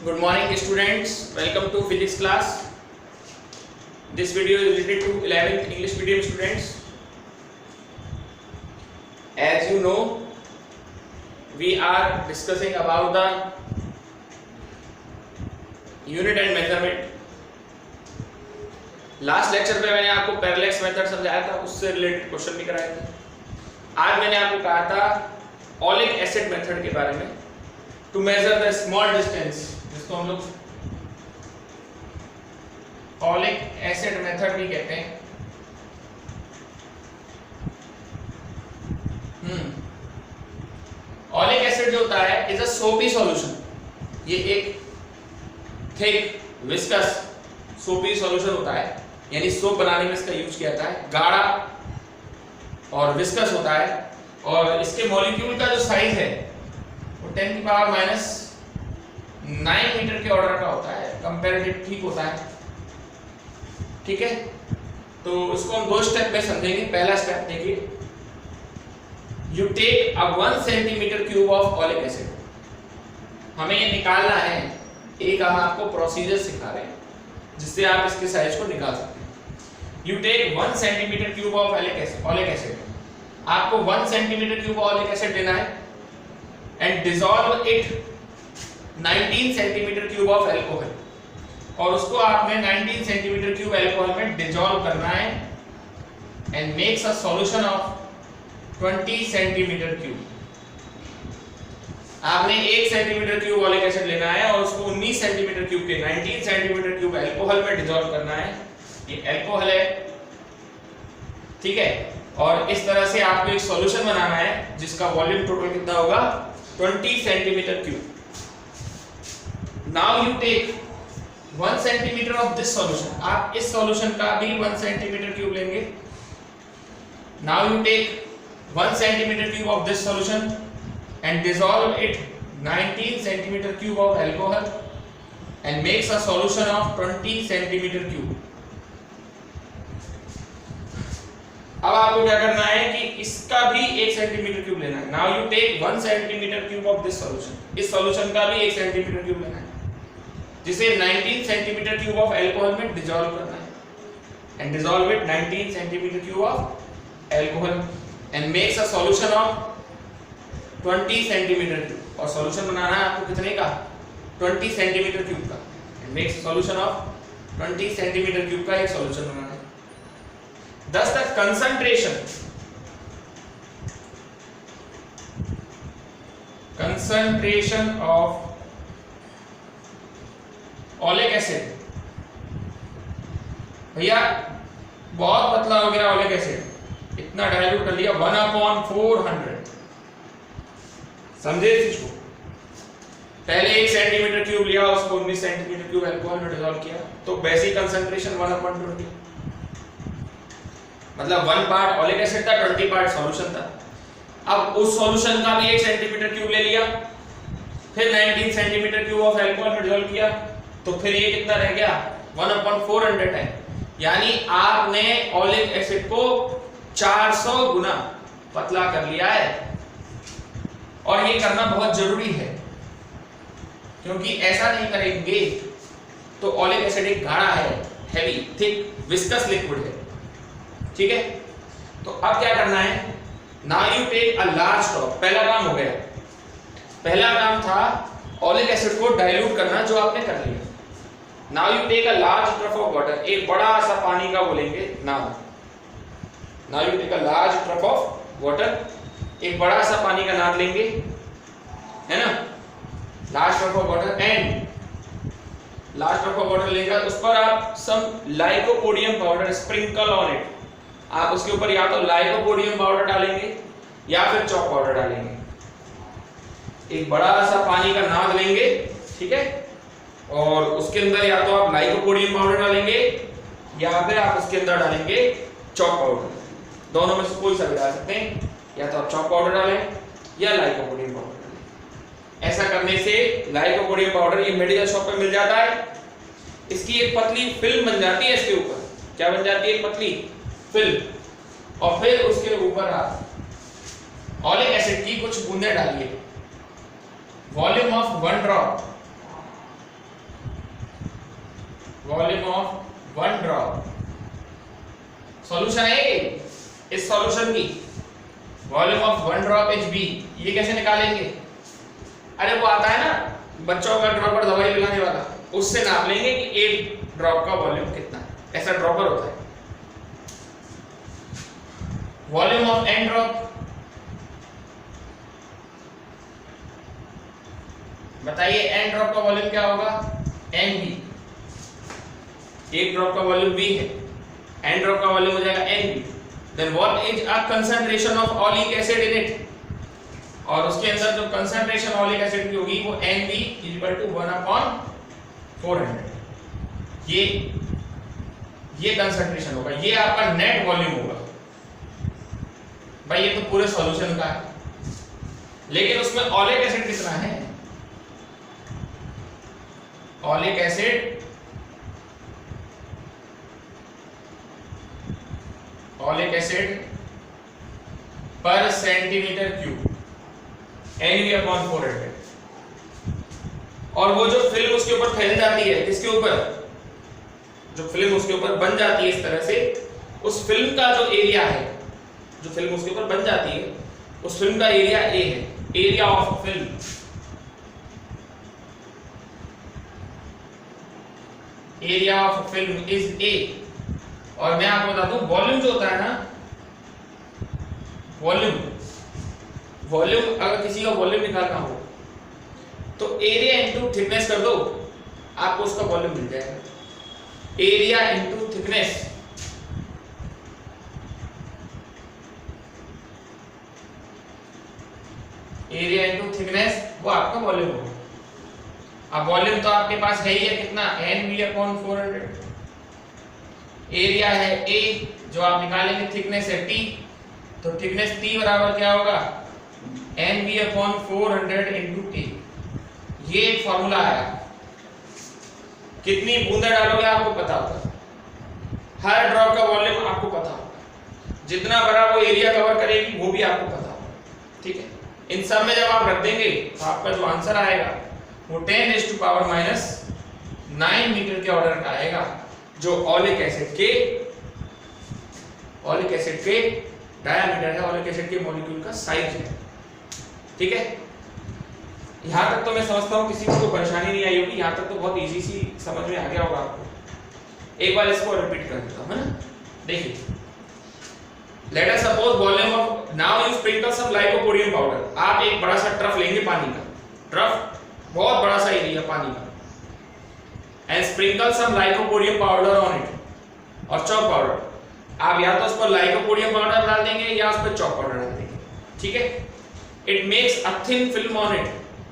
Good morning students, welcome to physics class. This video is related to 11th English medium students. As you know, we are discussing about the unit and measurement. Last lecture पे मैंने आपको parallax method समझाया था, उससे related question भी कराए थे. आज मैंने आपको कहा था ओलिक एसिड मेथड के बारे में, to measure the small distance, जिसको हम लोग ओलिक एसिड मेथड भी कहते हैं. ओलिक एसिड जो होता है इज अ सोपी सॉल्यूशन. ये एक थिक विस्कस सोपी सॉल्यूशन होता है, यानी सोप बनाने में इसका यूज किया जाता है. गाढ़ा और विस्कस होता है और इसके मॉलिक्यूल का जो साइज है वो 10⁻⁹ मीटर के ऑर्डर का होता है. कंपैरेटिव ठीक होता है, ठीक है. तो इसको हम दो स्टेप में समझेंगे. पहला स्टेप देखिए, you take a 1 centimetre cube of oleic acid. हमें ये निकालना है. एक हम आपको प्रोसीजर सिखा रहे हैं जिससे आप इसके साइज को निकाल सकते हैं. You take 1 centimetre cube of oleic acid. आपको 1 सेंटीमीटर क्यूब ओलिक एसिड लेना है and dissolve it 19 centimetre cube of alcohol, और उसको आपने 19 सेंटीमीटर क्यूब अल्कोहल में डिसॉल्व करना है and makes a solution of 20 centimetre cube. आपने 1 सेंटीमीटर क्यूब ओलिक एसिड लेना है और उसको 19 सेंटीमीटर क्यूब के 19 सेंटीमीटर क्यूब अल्कोहल में डिसॉल्व करना है. ये अल्कोहल है, ठीक है. और इस तरह से आपको एक सॉल्यूशन बनाना है जिसका वॉल्यूम टोटल कितना होगा, 20 centimetre cube. Now you take 1 centimetre of this solution. आप इस सॉल्यूशन का भी 1 सेंटीमीटर क्यूब लेंगे. Now you take 1 centimetre cube of this solution and dissolve it 19 centimeter cube of alcohol and makes a solution of 20 centimeter cube. अब आपको क्या करना है कि इसका भी 1 सेंटीमीटर क्यूब लेना है. Now you take 1 centimetre cube of this solution. इस सॉल्यूशन का भी 1 सेंटीमीटर क्यूब लेना है, जिसे 19 सेंटीमीटर क्यूब ऑफ अल्कोहल में डिसॉल्व करना है and dissolve it 19 centimetre cube of alcohol and makes a solution of 20 centimetre cube. और सॉल्यूशन बनाना है आपको कितने का, 20 सेंटीमीटर क्यूब का. And makes solution of 20 centimetre cube का एक सॉल्यूशन बनाना है. Thus the concentration of oleic acid, भैया बहुत पतला हो गया ओलिक एसिड, इतना डाइल्यूट कर लिया 1/400. समझे इस चीज को. पहले 1 सेंटीमीटर क्यूब लिया, उसको 19 सेंटीमीटर क्यूब अल्कोहल में डिसॉल्व किया, तो बेसिक कंसंट्रेशन 1/20. मतलब 1 पार्ट ओलिक एसिड था, 20 पार्ट सॉल्यूशन था. अब उस सॉल्यूशन का भी 1 सेंटीमीटर क्यूब ले लिया, फिर 19 सेंटीमीटर क्यूब ऑफ अल्कोहल में डिसॉल्व किया, तो फिर ये कितना रह गया, 1/400 है. यानी आपने ओलिक एसिड को 400 गुना पतला कर लिया है. और ये करना बहुत जरूरी है, क्योंकि ऐसा नहीं करेंगे तो ओलिक एसिड एक गाढ़ा है, हेवी, थिक, विस्कस लिक्विड है, ठीक है. तो अब क्या करना है, now you take a large drop. पहला काम हो गया. पहला काम था ओलिक एसिड को डाइल्यूट करना, जो आपने कर लिया. Now you take a large drop of water. एक बड़ा सा पानी का बोलेंगे now. Now you take a large drop of water. एक बड़ा सा पानी का नाद लेंगे, है ना, large drop of water. And large drop of water लेगा, उस पर आप some lycopodium powder sprinkle on it. आप उसके ऊपर या तो लाइकोपोडियम पाउडर डालेंगे या फिर चॉक पाउडर डालेंगे. एक बड़ा सा पानी का नाद लेंगे, ठीक है, और उसके अंदर या तो आप लाइकोपोडियम पाउडर डालेंगे या फिर आप उसके अंदर डालेंगे चॉक पाउडर. दोनों में से कोई सा भी डाल सकते हैं, या तो आप चॉक पाउडर डालें या लाइकोपोडियम पाउडर डालें. ऐसा करने से लाइकोपोडियम पाउडर ये मेडिकल शॉप पे मिल जाता है. इसकी एक पतली फिल्म बन जाती है इसके ऊपर. क्या बन जाती है, एक पतली फिल्म. और फिर उसके ऊपर आप ओलिक एसिड की कुछ बूंदें डालिए. Volume of 1 drop volume of one drop, solution है इस सॉल्यूशन की, volume of one drop H B. ये कैसे निकालेंगे? अरे वो आता है ना बच्चों का ड्रॉपर दवाई पिलाने वाला, उससे नाप लेंगे कि एक ड्रॉप का वॉल्यूम कितना है। ऐसा ड्रॉपर होता है। वॉल्यूम ऑफ एन ड्रॉप, बताइए एन ड्रॉप का वॉल्यूम क्या होगा? N B. एक ड्रॉप का वॉल्यूम बी है, एन ड्रॉप का वॉल्यूम हो जाएगा n B. Then what is a concentration of oleic acid in it, और उसके अंदर जो कंसंट्रेशन ऑलिक एसिड की होगी वो एन बी इक्वल टू 1/400। ये कंसंट्रेशन होगा, ये आपका नेट वॉल्यूम होगा। भाई ये तो पूरे सॉल्यूशन का है, लेकिन उसमें ऑलिक एसिड कितना है? Oleic acid per centimetre cube NV/400। और वो जो फिल्म उसके ऊपर फैल जाती है, किसके ऊपर? जो फिल्म उसके ऊपर बन जाती है इस तरह से, उस फिल्म का जो एरिया है, जो फिल्म उसके ऊपर बन जाती है, उस फिल्म का एरिया ए है। Area of film, area of film is a. और मैं आपको बता दूं वॉल्यूम जो होता है ना, वॉल्यूम अगर किसी का वॉल्यूम निकालना हो तो एरिया इनटू थिकनेस कर दो, आपको उसका वॉल्यूम मिल जाएगा। Area into thickness, area into thickness, वो आपका वॉल्यूम होगा। अब वॉल्यूम तो आपके पास है ही है, कितना? NV/400। एरिया है A, जो आप निकालेंगे, थिकनेस है T, तो थिकनेस T बराबर क्या होगा? NV/400 into T। ये एक फॉर्मूला है। कितनी बूंदें डालोगे आपको पता होगा, हर ड्रॉप का वॉल्यूम आपको पता होगा, जितना बड़ा वो एरिया कवर करेगी वो भी आपको पता होगा। ठीक है, इन सब में जब आप रख देंगे तो आपका जो आंसर आएगा वो 10⁻⁹ मीटर के ऑर्डर का आएगा, जो ऑलिक एसिड के डायामीटर है, ऑलिक एसिड के मॉलिक्यूल का साइज है। ठीक है, यहां तक तो मैं समझता हूं किसी को कोई परेशानी नहीं आई होगी, यहां तक तो बहुत इजी सी समझ में आ गया होगा आपको। एक बार इसको रिपीट कर देता हूं, है ना? देखिए, let us suppose volume of, now you sprinkle some lycopodium powder. आप एक बड़ा सा ट्रफ लेंगे पानी का, ट्रफ बहुत बड़ा सा एरिया पानी का, and sprinkle some lycopodium powder on it, और चॉक पाउडर। आप या तो उस पर लाइकोपोडियम पाउडर डाल देंगे या उस पर चॉक पाउडर डाल देंगे। ठीक है, it makes a thin film on it.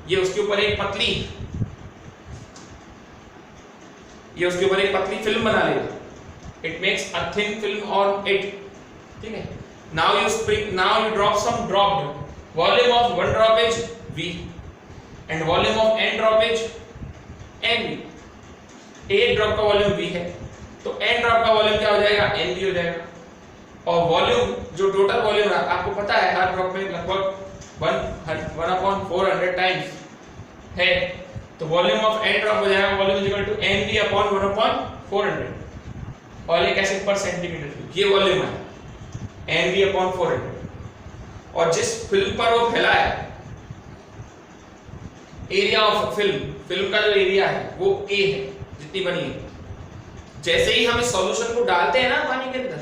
ये उसके ऊपर एक पतली फिल्म बना लेगा। It makes a thin film on it. ठीक है, now you drop some dropped, volume of one drop is V and volume of n drop is NV। एक ड्रॉप का वॉल्यूम V है तो n ड्रॉप का volume क्या हो जाएगा? NV हो जाएगा। और वॉल्यूम जो टोटल वॉल्यूम है आपको पता है, हर ड्रॉप में लगभग 1/400 टाइम्स है, तो वॉल्यूम ऑफ n ड्रॉप हो जाएगा volume is equal to NV/1/400 oleic acid per centimetre cube. ये वॉल्यूम है NV/400। और जिस फिल्म पर वो फैला है, एरिया ऑफ फिल्म का जो एरिया है वो A है, जितनी बनी है। जैसे ही हम इस सॉल्यूशन को डालते हैं ना पानी के अंदर,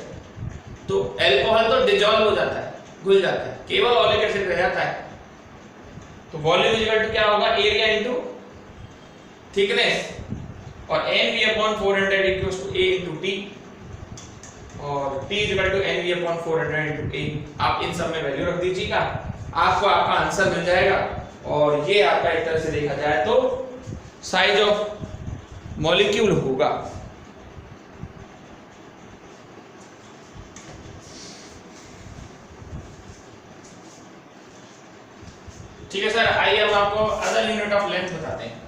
तो अल्कोहल तो डिसॉल्व हो जाता है, घुल जाता है, केवल ऑलिक एसिड रह जाता है। तो वॉल्यूम इक्वल टू क्या होगा? एरिया इनटू थिकनेस, और NV/400 equals to A into T, और T equal to NV/400 into A। आप इन सब में वैल्यू रख दीजिएगा, आपको आपका आंसर मिल जाएगा। और ये आपका एक तरह से देखा जाए तो साइज ऑफ मॉलिक्यूल होगा। ठीक है सर, आइए अब आपको अदर यूनिट ऑफ लेंथ बताते हैं।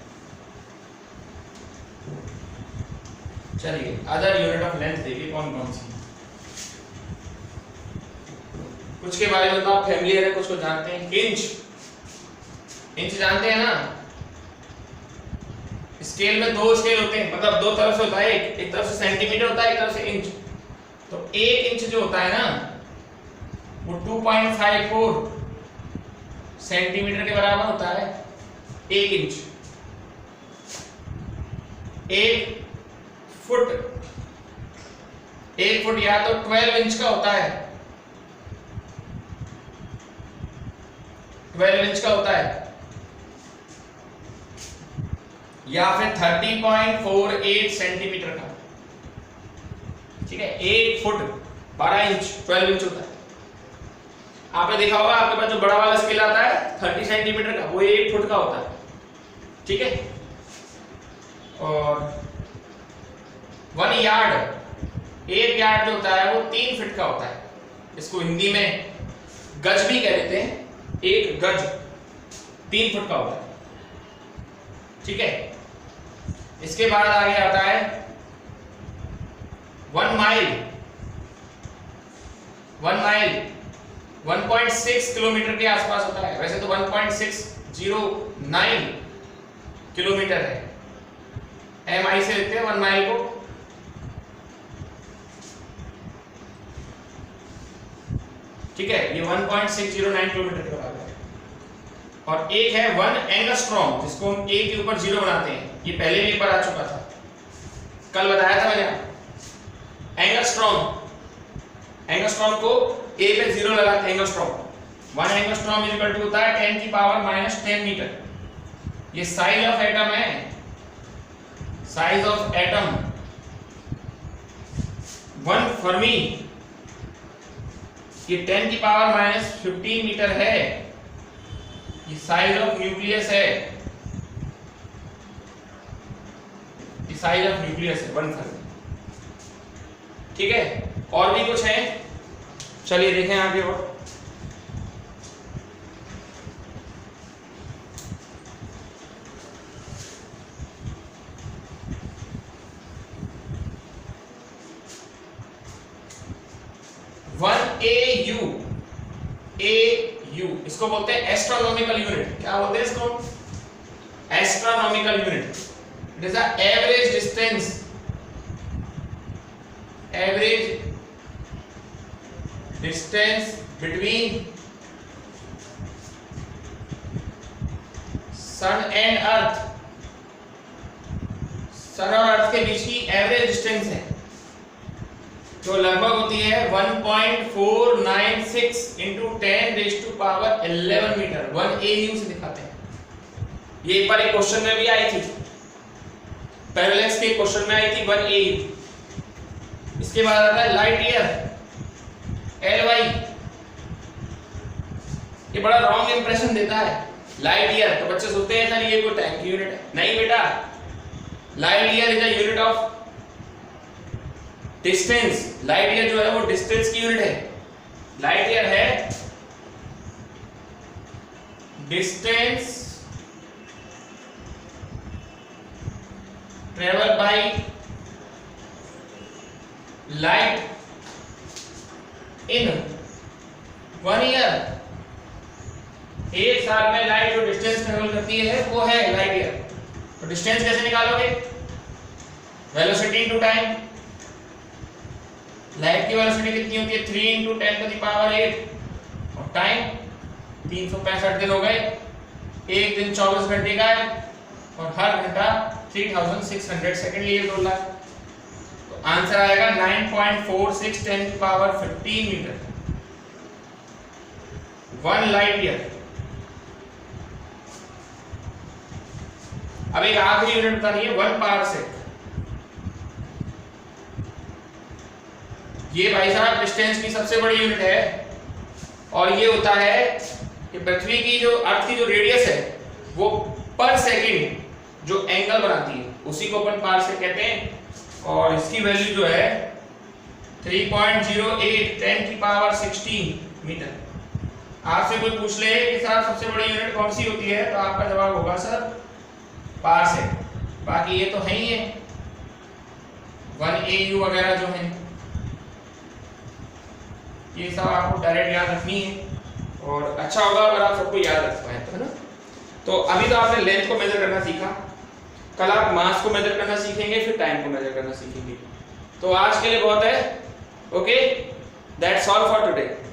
चलिए, अदर यूनिट ऑफ लेंथ देखिए कौन कौन सी। कुछ के बारे में तो आप फैमिलियर है, कुछ को जानते हैं। इंच जानते हैं ना, स्केल में दो स्केल होते हैं, मतलब दो तरफ से होता है, एक तरफ से सेंटीमीटर होता है, एक तरफ से इंच। तो 1 इंच जो होता है ना वो 2.54 सेंटीमीटर के बराबर होता है 1 इंच। 1 फुट या तो 12 इंच का होता है, 12 इंच का होता है, या फिर 30.48 सेंटीमीटर का। ठीक है, 1 फुट 12 इंच 12 इंच होता है। आपने देखा होगा आपके पास जो बड़ा वाला स्केल आता है 30 सेंटीमीटर का, वो 1 फुट का होता है। ठीक है, और 1 यार्ड, 1 यार्ड जो होता है वो 3 फीट का होता है। इसको हिंदी में गज भी कह देते हैं। 1 गज 3 फुट का होता है। ठीक है, इसके बाद आगे आता है 1 माइल। 1 माइल 1.6 किलोमीटर के आसपास होता है। वैसे तो 1.609 किलोमीटर है, MI से लिखते हैं 1 माइल को। ठीक है, ये 1.609 किलोमीटर के बराबर है। और एक है 1 एंगस्ट्रॉम, जिसको हम A के ऊपर 0 बनाते हैं। ये पहले भी एक बार आ चुका था, कल बताया था मैंने। एंगस्ट्रॉम को A पे 0 लगाते हैं। Angstrom 1 angstrom is equal to होता है 10 की पावर -10 मीटर। ये साइज ऑफ एटम है, साइज ऑफ एटम। 1 फर्मी ये 10 की पावर -15 मीटर है। ये साइज ऑफ न्यूक्लियस है, ये साइज ऑफ न्यूक्लियस है 1 फर्मी। ठीक है, और भी कुछ है, चलिए देखें आगे। और AU इसको बोलते हैं एस्ट्रोनॉमिकल यूनिट। क्या बोलते हैं इसको? Astronomical unit. It is the average distance, average distance between sun and earth. Sun और अर्थ के बीच की एवरेज डिस्टेंस है, जो लगभग होती है 1.496 इंटू 10⁻11 मीटर। 1 AU से दिखाते हैं। ये एक बार एक क्वेश्चन में भी आई थी, पैरेलैक्स के क्वेश्चन में आई थी 1 AU। इसके बाद आता है लाइट ईयर, LY। ये बड़ा रॉन्ग इंप्रेशन देता है लाइट ईयर। तो बच्चे सोचते हैं सर ये कोई टाइम की यूनिट है। नहीं बेटा, light year is a unit of distance. Light year जो है वो डिस्टेंस की यूनिट है। लाइट ईयर है distance travel by light in 1 year. एक साल में लाइट जो डिस्टेंस ट्रेवल करती है वो है लाइट ईयर। तो डिस्टेंस कैसे निकालोगे? Velocity into time. लाइट की वेलोसिटी कितनी होती है? 3 × 10⁸ और टाइम 365 दिन हो गए। एक दिन 24 घंटे का है और हर घंटा 3600 सेकंड लिए 2 लाख। तो आंसर आएगा 9.46 10⁻15 मीटर। 1 light year. अब एक आखिरी यूनिट बतानी है 1 पारसेक। ये भाई साहब डिस्टेंस की सबसे बड़ी यूनिट है और ये होता है कि पृथ्वी की जो अर्थ की जो रेडियस है वो पर सेकंड जो एंगल बनाती है उसी को अपन पारसेक कहते हैं। और इसकी वैल्यू जो है 3.08 10⁻16 मीटर। आपसे कोई पूछ ले कि सर सबसे बड़ी यूनिट कौन सी होती है, तो आपका जवाब होगा सर पारसेक। बाकी ये तो है ही है 1 AU वगैरह जो है, ये सब आपको डायरेक्ट याद रखनी है और अच्छा होगा अगर आप सबको याद रख पाए तो, है ना। तो अभी तो आपने लेंथ को मेजर करना सीखा। कल आप मास को मेजर करना सीखेंगे, फिर टाइम को मेजर करना सीखेंगे। तो आज के लिए बहुत है। Okay, that's all for today.